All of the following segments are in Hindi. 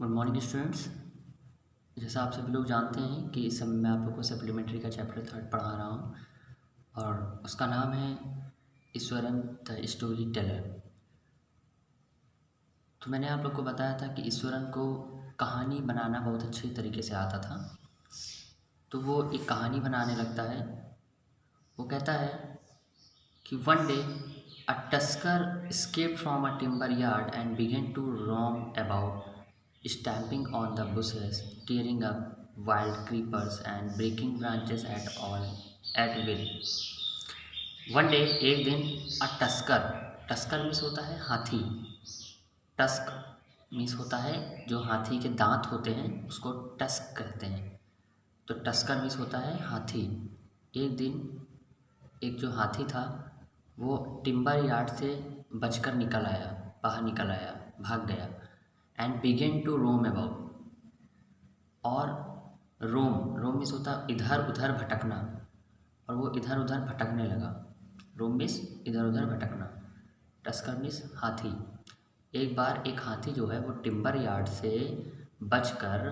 Good morning students. जैसा आप सभी लोग जानते हैं कि इस समय मैं आप लोग को सप्लीमेंट्री का चैप्टर 3 पढ़ा रहा हूँ और उसका नाम है ईश्वरन द स्टोरी टेलर। तो मैंने आप लोग को बताया था कि ईश्वरन को कहानी बनाना बहुत अच्छे तरीके से आता था। तो वो एक कहानी बनाने लगता है। वो कहता है कि one day a tusker escaped from a timber yard and began to roam about, stamping on the bushes, tearing up wild creepers and breaking branches at will. One day, एक दिन a tusker, टस्कर मीन्स होता है हाथी, टस्क मीन्स होता है जो हाथी के दांत होते हैं उसको टस्क कहते हैं। तो टस्कर मीन्स होता है हाथी। एक दिन एक जो हाथी था वो टिम्बर यार्ड से बचकर बाहर निकल आया, भाग गया। And began to roam about, और रोम मीन्स होता इधर उधर भटकना, और वो इधर उधर भटकने लगा। रोम मीन्स इधर उधर भटकना, टस्कर मीन्स हाथी। एक बार एक हाथी जो है वो टिम्बर यार्ड से बचकर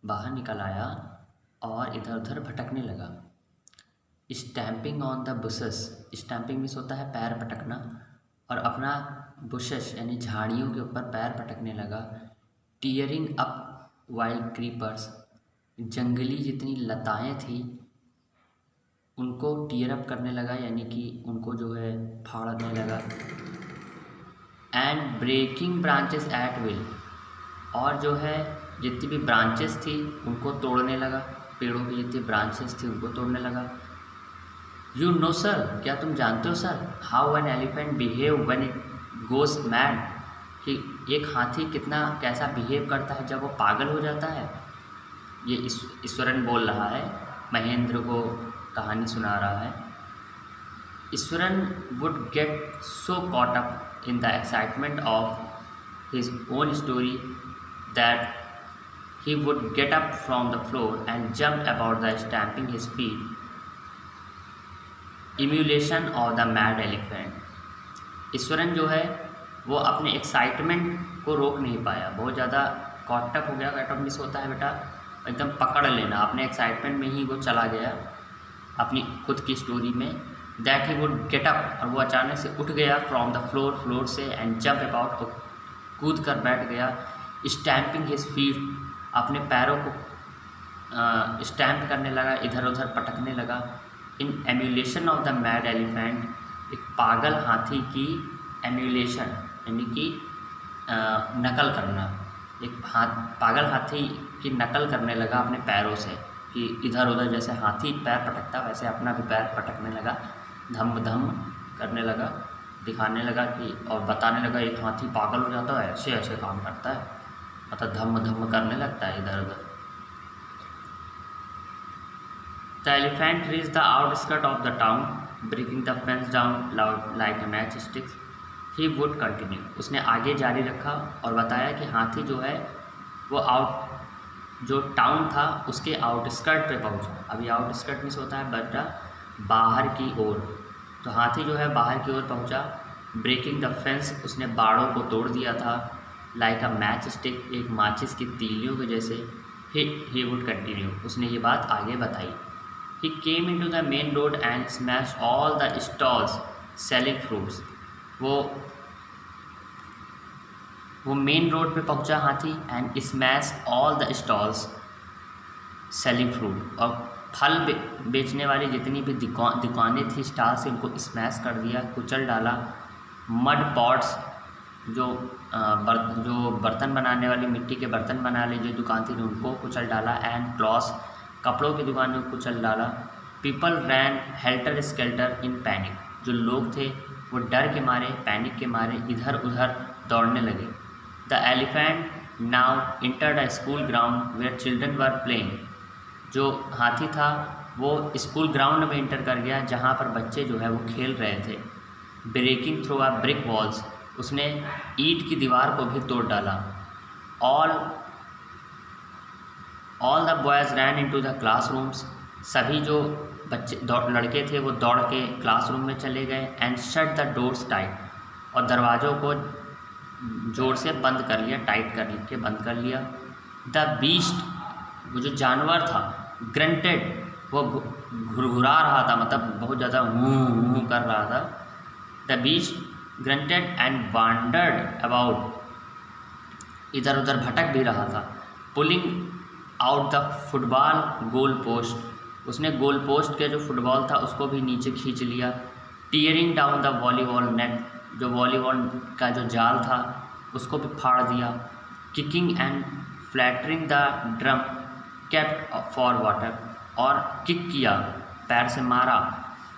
बाहर निकल आया और इधर उधर भटकने लगा। Stamping on the bushes, stamping means होता है पैर पटकना, और अपना बुशेस यानी झाड़ियों के ऊपर पैर पटकने लगा। टीयरिंग अप वाइल्ड क्रीपर्स, जंगली जितनी लताएं थी उनको टीयर अप करने लगा, यानी कि उनको जो है फाड़ने लगा। And breaking branches at will, और जो है जितनी भी ब्रांचेस थी उनको तोड़ने लगा, पेड़ों की जितनी ब्रांचेस थी उनको तोड़ने लगा। यू नो सर, क्या तुम जानते हो sir, how an elephant behave when it goes mad, कि एक हाथी कैसा बिहेव करता है जब वो पागल हो जाता है। ये ईश्वरन बोल रहा है, महेंद्र को कहानी सुना रहा है। Eswaran would get so caught up in the excitement of his own story that he would get up from the floor and jump about the stamping his feet, emulation of the mad elephant. Eswaran जो है वो अपने एक्साइटमेंट को रोक नहीं पाया, बहुत ज़्यादा कॉटअप हो गया। कॉटअप मिस होता है बेटा एकदम पकड़ लेना, अपने एक्साइटमेंट में ही वो चला गया अपनी खुद की स्टोरी में। That he would get up, और वो अचानक से उठ गया फ्रॉम द फ्लोर से, एंड जंप अबाउट, कूद कर बैठ गया। स्टैम्पिंग हिज फीट, अपने पैरों को स्टैम्प करने लगा, इधर उधर पटकने लगा। In emulation of the mad elephant, एक पागल हाथी की एम्यूलेशन यानी कि नकल करना, एक पागल हाथी की नकल करने लगा अपने पैरों से, कि इधर उधर जैसे हाथी पैर पटकता वैसे अपना भी पैर पटकने लगा, धम धम करने लगा, दिखाने लगा कि, और बताने लगा एक हाथी पागल हो जाता है ऐसे ऐसे काम करता है, मतलब धम धम करने लगता है इधर उधर। The elephant reached the outskirts of the town, breaking the fence down loud like a matchstick. He would continue. उसने आगे जारी रखा और बताया कि हाथी जो है वो जो टाउन था उसके आउटस्कर्ट पे पहुंचा। अभी आउटस्कर्ट मीन्स होता है बेटा बाहर की ओर, तो हाथी जो है बाहर की ओर पहुंचा। ब्रेकिंग द फेंस, उसने बाड़ों को तोड़ दिया था। लाइक अ मैच स्टिक, एक माचिस की तीलियों के जैसे। ही वुड कंटिन्यू, उसने ये बात आगे बताई। He came into the main road and smashed all the stalls selling fruits. वो मेन रोड पे पहुंचा हाथी, and smash all the stalls selling fruit, और फल बेचने वाली जितनी भी दुकानें थी स्टॉल से उनको स्मैश कर दिया, कुचल डाला। मड पॉट्स, जो बर्तन बनाने वाली मिट्टी के बर्तन बनाने जो दुकान थी उनको कुचल डाला। एंड क्लॉथ्स, कपड़ों की दुकानों को कुचल डाला। People ran helter skelter in panic, जो लोग थे वो डर के मारे, पैनिक के मारे इधर उधर दौड़ने लगे। The elephant now entered a school ground where children were playing, जो हाथी था वो स्कूल ग्राउंड में इंटर कर गया जहाँ पर बच्चे जो है वो खेल रहे थे। Breaking through a brick walls, उसने ईंट की दीवार को भी तोड़ डाला। All the boys ran into the classrooms, सभी जो बच्चे लड़के थे वो दौड़ के क्लासरूम में चले गए। And shut the doors tight, और दरवाज़ों को जोर से बंद कर लिया, टाइट कर के बंद कर लिया। द बीस्ट, वो जो जानवर था, ग्रंटेड, वो घुरघुरा रहा था, मतलब बहुत ज़्यादा हूँ कर रहा था। The beast granted and wandered about, इधर उधर भटक भी रहा था। Pulling out the football goal post, उसने गोल पोस्ट के जो फुटबॉल था उसको भी नीचे खींच लिया। Tearing down the volleyball net, जो वॉलीबॉल का जो जाल था उसको भी फाड़ दिया। Kicking and flattering the drum kept for water, और किक किया, पैर से मारा,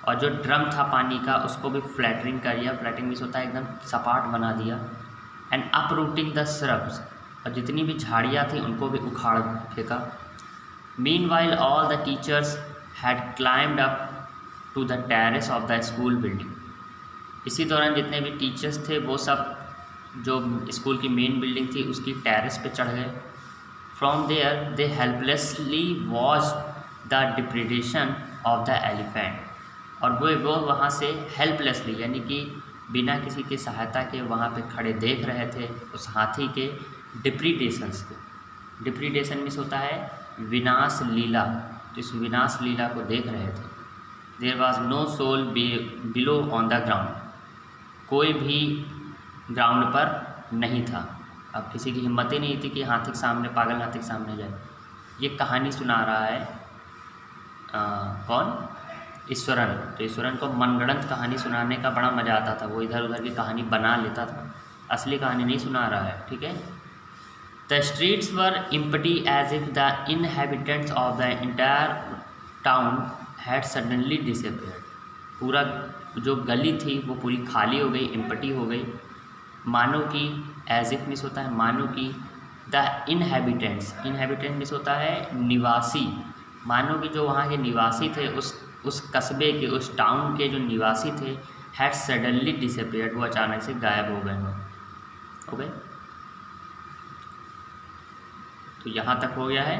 और जो ड्रम था पानी का उसको भी फ्लैटरिंग कर दिया। फ्लैटरिंग भी होता है एकदम सपाट बना दिया। एंड अपरूटिंग द श्रब्स, और जितनी भी झाड़ियाँ थी उनको भी उखाड़ फेंका। Meanwhile all the teachers had climbed up to the terrace of the school building, इसी दौरान जितने भी टीचर्स थे वो सब जो स्कूल की मेन बिल्डिंग थी उसकी टेरेस पे चढ़ गए। From there they helplessly watch the depredation of the elephant, और वो वहाँ से हेल्पलेसली यानी कि बिना किसी की सहायता के वहाँ पे खड़े देख रहे थे उस हाथी के डिप्रीडेशंस को। डिप्रीडेशन मीन्स होता है विनाश लीला, तो इस विनाश लीला को देख रहे थे। There was no soul below on the ground, कोई भी ग्राउंड पर नहीं था। अब किसी की हिम्मत ही नहीं थी कि हाथी के सामने, पागल हाथी के सामने जाए। ये कहानी सुना रहा है कौन? ईश्वरन। तो ईश्वरन को मनगढ़ंत कहानी सुनाने का बड़ा मज़ा आता था, वो इधर उधर की कहानी बना लेता था, असली कहानी नहीं सुना रहा है, ठीक है। The streets were empty as if the inhabitants of the entire town had suddenly disappeared, पूरा जो गली थी वो पूरी खाली हो गई, एम्प्टी हो गई, मानो कि, एज इफ मिस होता है मानो कि, द इनहेबिटेंट्स, इनहेबिटेंट मिस होता है निवासी, मानो कि जो वहाँ के निवासी थे उस कस्बे के, उस टाउन के जो निवासी थे, हैड सडनली डिसअपीयर्ड, वो अचानक से गायब हो गए। ओके, तो यहाँ तक हो गया है।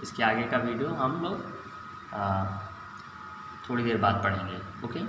इसके आगे का वीडियो हम लोग थोड़ी देर बाद पढ़ेंगे। ओके।